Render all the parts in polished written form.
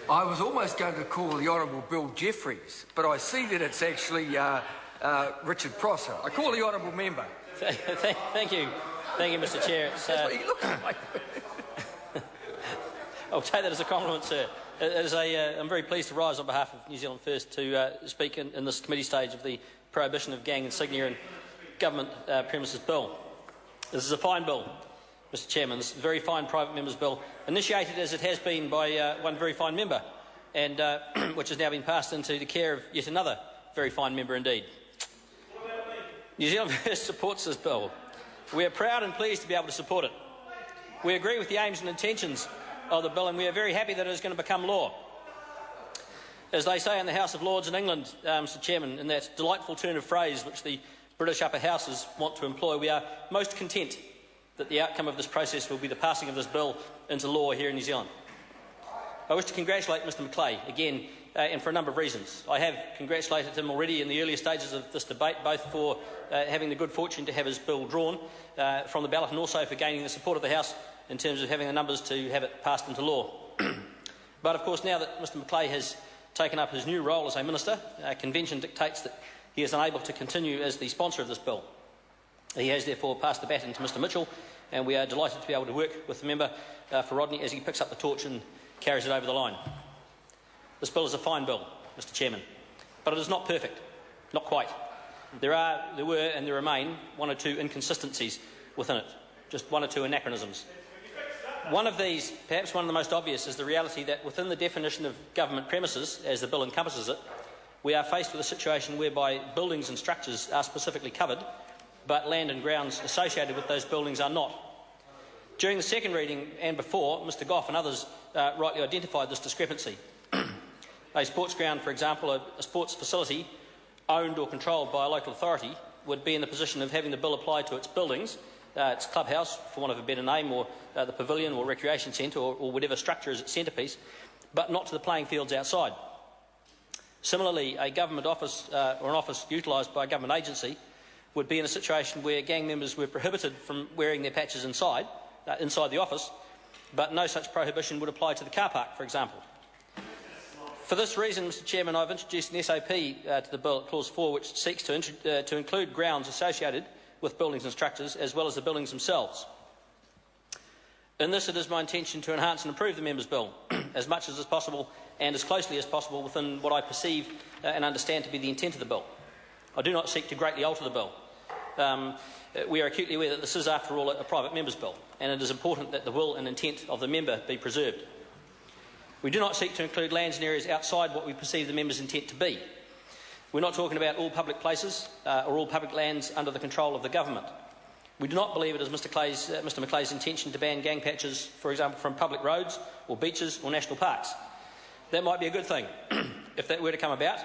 I was almost going to call the Honourable Bill Jeffries, but I see that it's actually Richard Prosser. I call the Honourable Member. Thank you, Mr. Chair. I'll take that as a compliment, sir. I'm very pleased to rise on behalf of New Zealand First to speak in this committee stage of the Prohibition of Gang Insignia and Government Premises Bill. This is a fine bill, Mr. Chairman. This is a very fine private member's bill, initiated as it has been by one very fine member, and which has now been passed into the care of yet another very fine member indeed. New Zealand First supports this bill. We are proud and pleased to be able to support it. We agree with the aims and intentions of the bill, and we are very happy that it is going to become law. As they say in the House of Lords in England, Mr. Chairman, in that delightful turn of phrase which the British upper houses want to employ, we are most content that the outcome of this process will be the passing of this bill into law here in New Zealand. I wish to congratulate Mr Macleay again, and for a number of reasons. I have congratulated him already in the earlier stages of this debate, both for having the good fortune to have his bill drawn from the ballot and also for gaining the support of the House in terms of having the numbers to have it passed into law. But of course, now that Mr Macleay has taken up his new role as a minister, convention dictates that he is unable to continue as the sponsor of this bill. He has therefore passed the baton to Mr Mitchell, and we are delighted to be able to work with the member for Rodney as he picks up the torch and carries it over the line. This bill is a fine bill, Mr Chairman, but it is not perfect, not quite. There were and there remain one or two inconsistencies within it, just one or two anachronisms. One of these, perhaps one of the most obvious, is the reality that within the definition of government premises, as the bill encompasses it, we are faced with a situation whereby buildings and structures are specifically covered, but land and grounds associated with those buildings are not. During the second reading and before, Mr Goff and others rightly identified this discrepancy. A sports ground, for example, a sports facility owned or controlled by a local authority, would be in the position of having the bill apply to its buildings, its clubhouse, for want of a better name, or the pavilion or recreation centre, or whatever structure is its centrepiece, but not to the playing fields outside. Similarly, a government office or an office utilised by a government agency would be in a situation where gang members were prohibited from wearing their patches inside the office, but no such prohibition would apply to the car park, for example. For this reason, Mr Chairman, I've introduced an SOP to the bill at Clause 4, which seeks to include grounds associated with buildings and structures, as well as the buildings themselves. In this, it is my intention to enhance and improve the member's bill as much as is possible and as closely as possible within what I perceive and understand to be the intent of the bill. I do not seek to greatly alter the bill. We are acutely aware that this is, after all, a private member's bill, and it is important that the will and intent of the member be preserved. We do not seek to include lands and areas outside what we perceive the member's intent to be. We're not talking about all public places or all public lands under the control of the government. We do not believe it is Mr Macleay's intention to ban gang patches, for example, from public roads or beaches or national parks. That might be a good thing if that were to come about,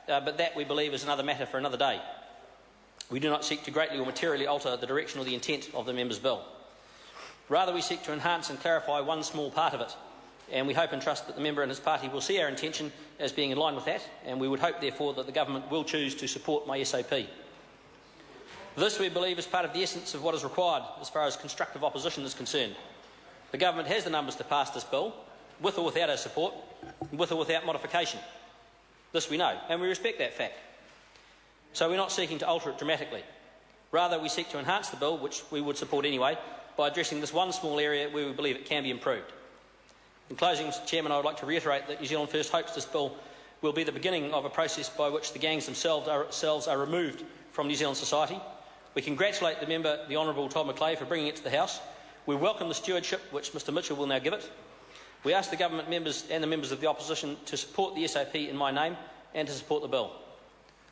but that, we believe, is another matter for another day. We do not seek to greatly or materially alter the direction or the intent of the member's bill. Rather, we seek to enhance and clarify one small part of it, and we hope and trust that the member and his party will see our intention as being in line with that, and we would hope, therefore, that the government will choose to support my SOP. This, we believe, is part of the essence of what is required as far as constructive opposition is concerned. The government has the numbers to pass this bill, with or without our support, with or without modification. This we know, and we respect that fact. So we're not seeking to alter it dramatically. Rather, we seek to enhance the bill, which we would support anyway, by addressing this one small area where we believe it can be improved. In closing, Mr Chairman, I would like to reiterate that New Zealand First hopes this bill will be the beginning of a process by which the gangs themselves are removed from New Zealand society. We congratulate the member, the Honourable Todd Macleay, for bringing it to the House. We welcome the stewardship which Mr Mitchell will now give it. We ask the government members and the members of the opposition to support the SOP in my name and to support the bill.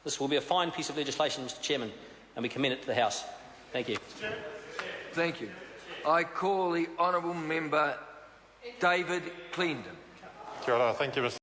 This will be a fine piece of legislation, Mr Chairman, and we commend it to the House. Thank you. Thank you. I call the Honourable Member David Cleendon. Kia ora. Thank you, Mr.